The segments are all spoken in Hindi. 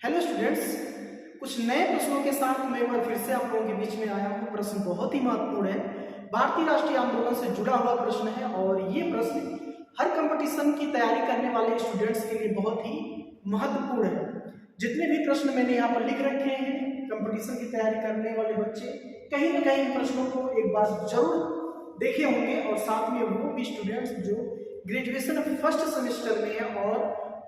हेलो स्टूडेंट्स, कुछ नए प्रश्नों के साथ मैं एक बार फिर से आप लोगों के बीच में आया हूँ। प्रश्न बहुत ही महत्वपूर्ण है, भारतीय राष्ट्रीय आंदोलन से जुड़ा हुआ प्रश्न है और ये प्रश्न हर कंपटीशन की तैयारी करने वाले स्टूडेंट्स के लिए बहुत ही महत्वपूर्ण है। जितने भी प्रश्न मैंने यहाँ पर लिख रखे हैं, कंपटीशन की तैयारी करने वाले बच्चे कहीं ना कहीं इन प्रश्नों को एक बार जरूर देखे होंगे और साथ में वो भी स्टूडेंट्स जो ग्रेजुएशन फर्स्ट सेमेस्टर में है और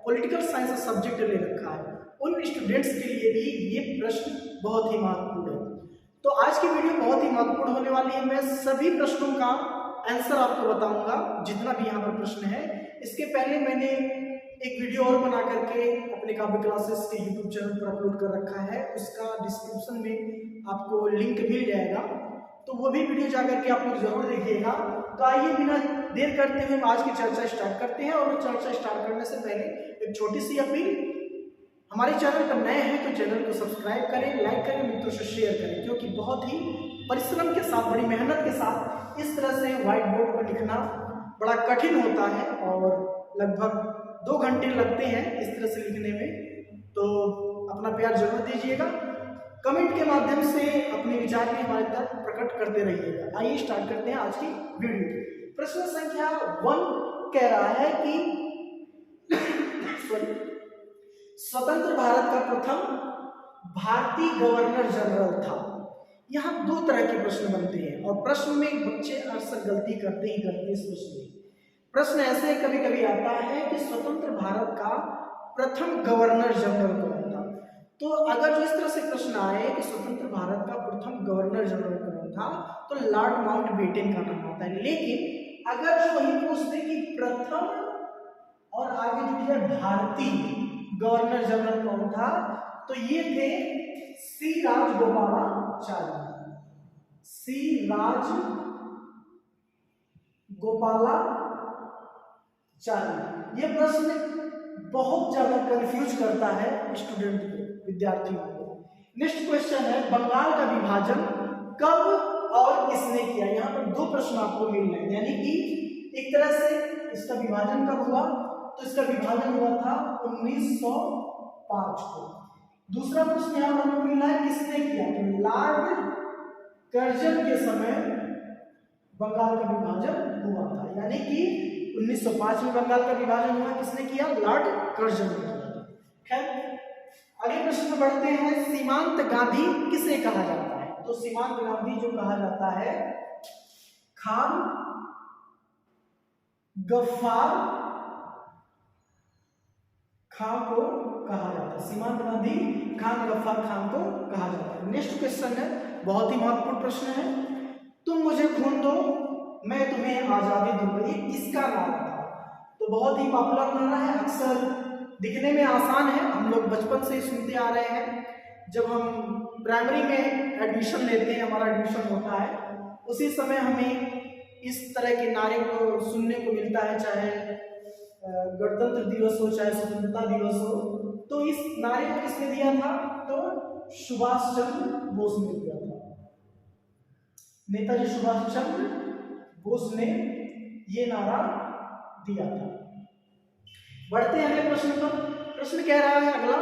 पॉलिटिकल साइंस सब्जेक्ट ले रखा है, उन स्टूडेंट्स के लिए भी ये प्रश्न बहुत ही महत्वपूर्ण है। तो आज की वीडियो बहुत ही महत्वपूर्ण होने वाली है। मैं सभी प्रश्नों का आंसर आपको बताऊंगा, जितना भी यहाँ पर प्रश्न है। इसके पहले मैंने एक वीडियो और बना करके अपने काव्य क्लासेस के यूट्यूब चैनल पर अपलोड कर रखा है, उसका डिस्क्रिप्शन में आपको लिंक मिल जाएगा, तो वो भी वीडियो जाकर के आप लोग जरूर देखिएगा। तो आइए बिना देर करते हुए आज की चर्चा स्टार्ट करते हैं। और चर्चा स्टार्ट करने से पहले एक छोटी सी अपील, हमारे चैनल पर नए हैं तो चैनल को सब्सक्राइब करें, लाइक करें, मित्रों से शेयर करें, क्योंकि बहुत ही परिश्रम के साथ, बड़ी मेहनत के साथ इस तरह से व्हाइट बोर्ड पर लिखना बड़ा कठिन होता है और लगभग 2 घंटे लगते हैं इस तरह से लिखने में। तो अपना प्यार जरूर दीजिएगा, कमेंट के माध्यम से अपने विचार भी हमारे तक प्रकट करते रहिएगा। आइए स्टार्ट करते हैं आज की वीडियो। प्रश्न संख्या 1 कह रहा है कि स्वतंत्र भारत का प्रथम भारतीय गवर्नर जनरल था। यहाँ 2 तरह के प्रश्न बनते हैं और प्रश्न में बच्चे अक्सर गलती करते ही करते हैं। इस प्रश्न में प्रश्न ऐसे कभी कभी आता है कि स्वतंत्र भारत का प्रथम गवर्नर जनरल कौन था। तो अगर जो इस तरह से प्रश्न आए कि स्वतंत्र भारत का प्रथम गवर्नर जनरल कौन था, तो लॉर्ड माउंटबेटन का नाम आता है। लेकिन अगर जो वही पूछते कि प्रथम और आगे जो है भारतीय गवर्नर जनरल कौन था, तो ये थे सी राजगोपालाचारी। सी राजगोपालाचारी। ये प्रश्न बहुत ज्यादा कंफ्यूज करता है स्टूडेंट को, विद्यार्थियों को। नेक्स्ट क्वेश्चन है, बंगाल का विभाजन कब और किसने किया। यहाँ पर 2 प्रश्न आपको मिल रहे हैं, यानी कि एक तरह से इसका विभाजन कब हुआ, तो इसका विभाजन हुआ था 1905 को। दूसरा प्रश्न यहाँ पर मिला है किसने किया, तो लॉर्ड कर्जन के समय बंगाल का विभाजन हुआ था। यानी कि 1905 में बंगाल का विभाजन हुआ, किसने किया, लॉर्ड कर्जन ने किया। खैर अगले प्रश्न में बढ़ते हैं, सीमांत गांधी किसे कहा जाता है। तो सीमांत गांधी जो कहा जाता है, खान गफ्फार खान को कहा जाता है। सीमांत गांधी खान गफ्फार खान को कहा जाता है। नेक्स्ट क्वेश्चन है, बहुत ही महत्वपूर्ण प्रश्न है, तुम मुझे खून दो मैं तुम्हें आजादी दूंगा। ये किसका नारा था। तो बहुत ही पॉपुलर नारा है, अक्सर दिखने में आसान है, हम लोग बचपन से ही सुनते आ रहे हैं। जब हम प्राइमरी में एडमिशन लेते हैं, हमारा एडमिशन होता है, उसी समय हमें इस तरह के नारे को सुनने को मिलता है, चाहे गणतंत्र दिवस हो, चाहे स्वतंत्रता दिवस हो। तो इस नारे को किसने दिया था, तो सुभाष चंद्र बोस ने दिया था। नेताजी सुभाष चंद्र बोस ने ये नारा दिया था। बढ़ते हैं अगले प्रश्न पर। प्रश्न कह रहा है अगला,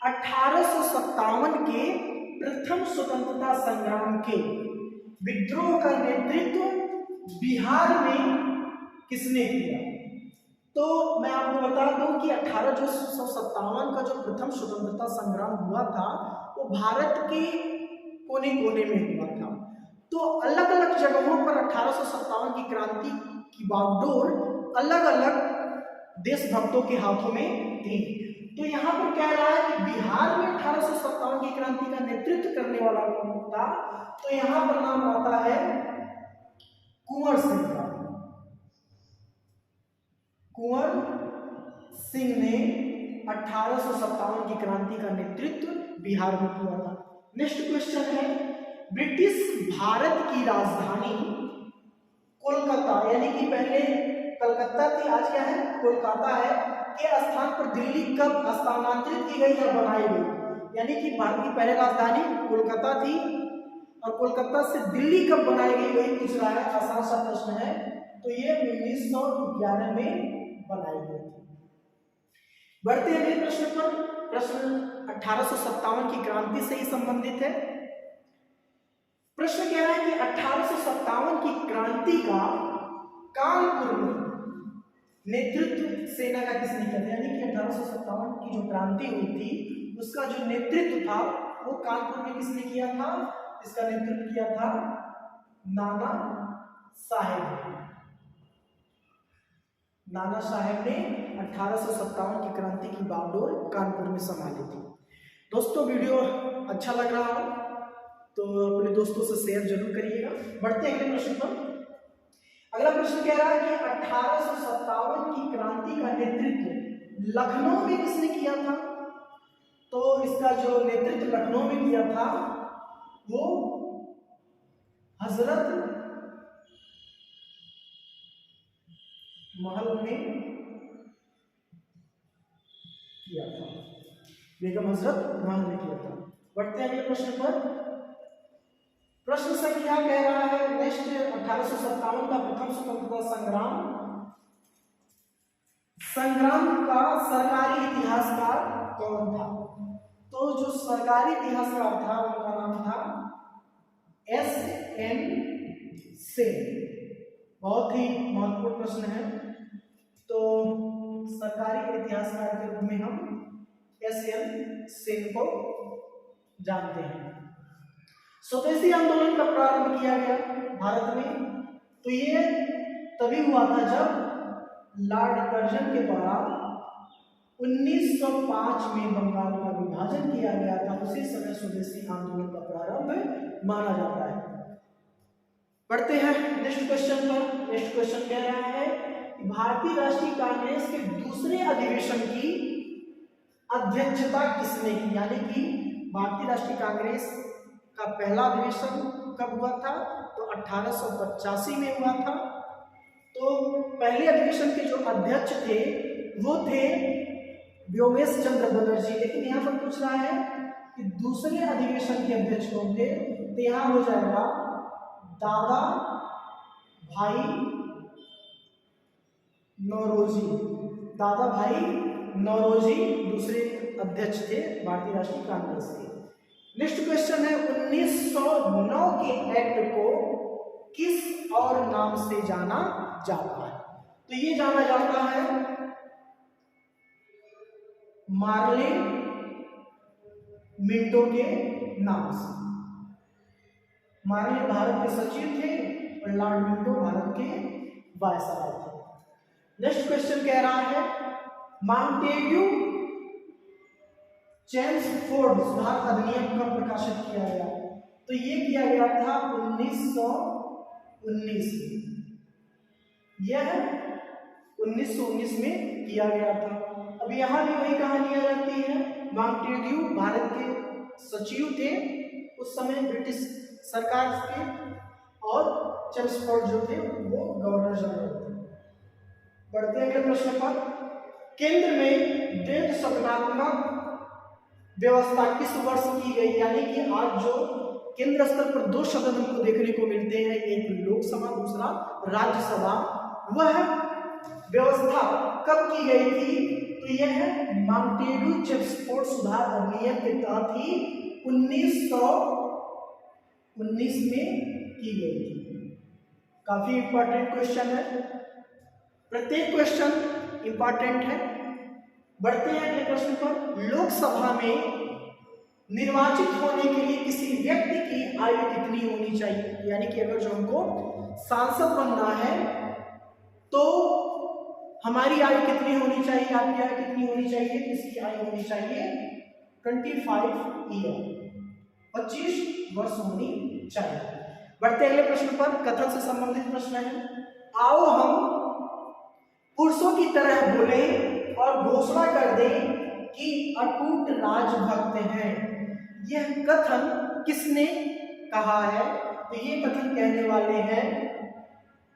1857 के प्रथम स्वतंत्रता संग्राम के विद्रोह का नेतृत्व बिहार में किसने किया। तो मैं आपको बता दूं कि 1857 का जो प्रथम स्वतंत्रता संग्राम हुआ था, वो भारत के कोने कोने में हुआ था। तो अलग अलग जगहों पर 1857 की क्रांति की बागडोर अलग अलग देशभक्तों के हाथों में थी। तो यहाँ पर कह रहा है कि बिहार में 1857 की क्रांति का नेतृत्व करने वाला कौन था, तो यहाँ पर नाम आता है कुंवर सिंह का। कुंवर सिंह ने 1857 की क्रांति का नेतृत्व बिहार में किया था। नेक्स्ट क्वेश्चन है, ब्रिटिश भारत की राजधानी कोलकाता, यानी कि पहले कलकत्ता थी, आज क्या है, कोलकाता है, के स्थान पर दिल्ली कब स्थानांतरित की गई या बनाई गई। यानी कि भारत की पहले राजधानी कोलकाता थी और कोलकाता से दिल्ली कब बनाई गई, वही पूछ रहा है। आसान सा प्रश्न है। तो ये 1911 में बनाई गई थी। बढ़ते हैं अगले प्रश्न पर। प्रश्न 1857 की क्रांति से ही संबंधित है। प्रश्न कह रहा है कि 1857 की क्रांति का कानपुर में नेतृत्व सेना का किसने किया था, यानी कि 1857 की जो क्रांति हुई थी उसका जो नेतृत्व था वो कानपुर में किसने किया था? इसका नेतृत्व किया था नाना साहेब। नाना साहेब ने 1857 की क्रांति की बागडोर कानपुर में संभाली थी। दोस्तों वीडियो अच्छा लग रहा हो तो अपने दोस्तों से शेयर जरूर करिएगा। बढ़ते हैं अगले प्रश्न पर। अगला प्रश्न कह रहा है कि 1857 की क्रांति का नेतृत्व लखनऊ में किसने किया था? तो इसका जो नेतृत्व लखनऊ में किया था वो हजरत महल ने किया था, बेगम हजरत महल ने किया था। बढ़ते हैं अगले प्रश्न पर। प्रश्न संख्या कह रहा है नेक्स्ट 1857 का प्रथम स्वतंत्रता संग्राम का सरकारी इतिहासकार कौन था? तो जो सरकारी इतिहासकार था उनका नाम था S.N. सेन। बहुत ही महत्वपूर्ण प्रश्न है। तो सरकारी इतिहासकार के रूप में हम S.N. सेन को जानते हैं। स्वदेशी आंदोलन का प्रारंभ किया गया भारत में, तो ये तभी हुआ था जब लॉर्ड कर्जन के द्वारा 1905 में बंगाल का विभाजन किया गया था। उसी समय स्वदेशी आंदोलन का प्रारंभ माना जाता है। पढ़ते हैं नेक्स्ट क्वेश्चन पर। नेक्स्ट क्वेश्चन कह रहा है कि भारतीय राष्ट्रीय कांग्रेस के दूसरे अधिवेशन की अध्यक्षता किसने की? यानी कि भारतीय राष्ट्रीय कांग्रेस का पहला अधिवेशन कब हुआ था? तो 1885 में हुआ था। तो पहले अधिवेशन के जो अध्यक्ष थे वो थे व्योमेश चंद्र बनर्जी। लेकिन यहाँ पर पूछ रहा है कि दूसरे अधिवेशन के अध्यक्ष कौन थे? तो यहाँ हो जाएगा दादा भाई नौरोजी। दादा भाई नौरोजी दूसरे अध्यक्ष थे भारतीय राष्ट्रीय कांग्रेस के। नेक्स्ट क्वेश्चन है 1909 के एक्ट को किस और नाम से जाना जाता है? तो ये जाना जाता है मार्ले मिंटो के नाम से। मार्ले भारत के सचिव थे और लॉर्ड मिंटो भारत के वायसराय थे। नेक्स्ट क्वेश्चन कह रहा है मॉन्टेग्यू चेम्सफोर्ड सुधार अधिनियम कब प्रकाशित किया गया? तो ये किया गया था 1919 में। यह 1919 में किया गया था। अब यहाँ भी वही कहानी आ जाती है। मॉन्टेग्यू भारत के सचिव थे उस समय ब्रिटिश सरकार के, और चेम्सफोर्ड जो थे वो गवर्नर जनरल थे। बढ़ते अगले प्रश्न पर। केंद्र में द्वैध सदनात्मक व्यवस्था किस वर्ष की गई? यानी कि आज जो केंद्र स्तर पर दो सदन हमको देखने को मिलते हैं, एक लोकसभा दूसरा राज्यसभा, वह व्यवस्था कब की गई थी? तो यह है मॉन्टेग्यू चेम्सफोर्ड सुधार अधिनियम के तहत ही 1919 में की गई थी। काफी इंपॉर्टेंट क्वेश्चन है, प्रत्येक क्वेश्चन इंपॉर्टेंट है। बढ़ते हैं अगले प्रश्न पर। लोकसभा में निर्वाचित होने के लिए किसी व्यक्ति की आयु कितनी होनी चाहिए? यानी कि अगर जो हमको सांसद बनना है तो हमारी आयु कितनी होनी चाहिए? आपकी आयु कितनी होनी चाहिए? इसकी आयु होनी चाहिए 25 ईयर, 25 वर्ष होनी चाहिए। बढ़ते अगले प्रश्न पर। कथन से संबंधित प्रश्न है। आओ हम पुरुषों की तरह बोले और घोषणा कर दें कि अटूट राजभक्त हैं। यह कथन किसने कहा है? तो ये कथन कहने वाले हैं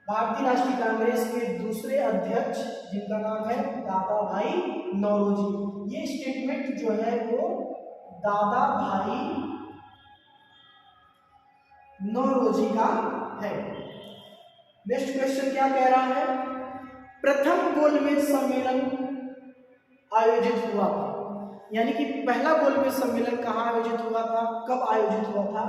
भारतीय राष्ट्रीय कांग्रेस के दूसरे अध्यक्ष, जिनका नाम है दादा भाई नौरोजी। ये स्टेटमेंट जो है वो दादा भाई नौरोजी का है। नेक्स्ट क्वेश्चन क्या कह रहा है? प्रथम गोलमेज सम्मेलन आयोजित हुआ था। यानी कि पहला गोलमेज सम्मेलन कहाँ आयोजित हुआ था, कब आयोजित हुआ था,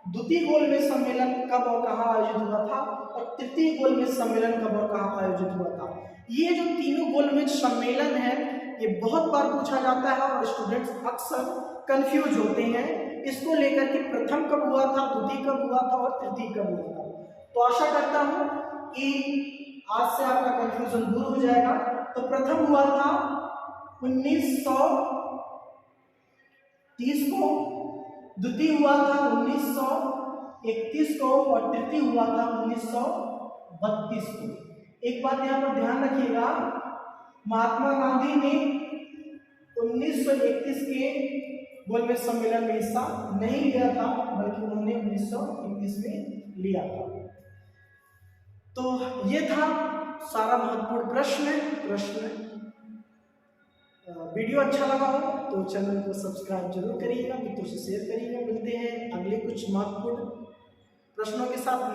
द्वितीय गोलमेज सम्मेलन कब और कहाँ आयोजित हुआ था, और तृतीय गोलमेज सम्मेलन कब और कहाँ आयोजित हुआ था। ये जो तीनों गोलमेज सम्मेलन है ये बहुत बार पूछा जाता है और स्टूडेंट्स अक्सर कंफ्यूज होते हैं इसको लेकर कि प्रथम कब हुआ था, द्वितीय कब हुआ था और तृतीय कब हुआ था। तो आशा करता हूं कि आज से आपका कंफ्यूजन दूर हो जाएगा। तो प्रथम हुआ था 1930 को, द्वितीय हुआ था 1931 को और तृतीय हुआ था 1932 को। एक बात यहाँ पर ध्यान रखिएगा, महात्मा गांधी ने 1931 के गोलमेज सम्मेलन में हिस्सा नहीं लिया था बल्कि उन्होंने 1931 में लिया था। तो ये था सारा महत्वपूर्ण प्रश्न। वीडियो अच्छा लगा हो तो चैनल को सब्सक्राइब जरूर करिएगा, मित्रों से शेयर करिएगा। मिलते हैं अगले कुछ महत्वपूर्ण प्रश्नों के साथ।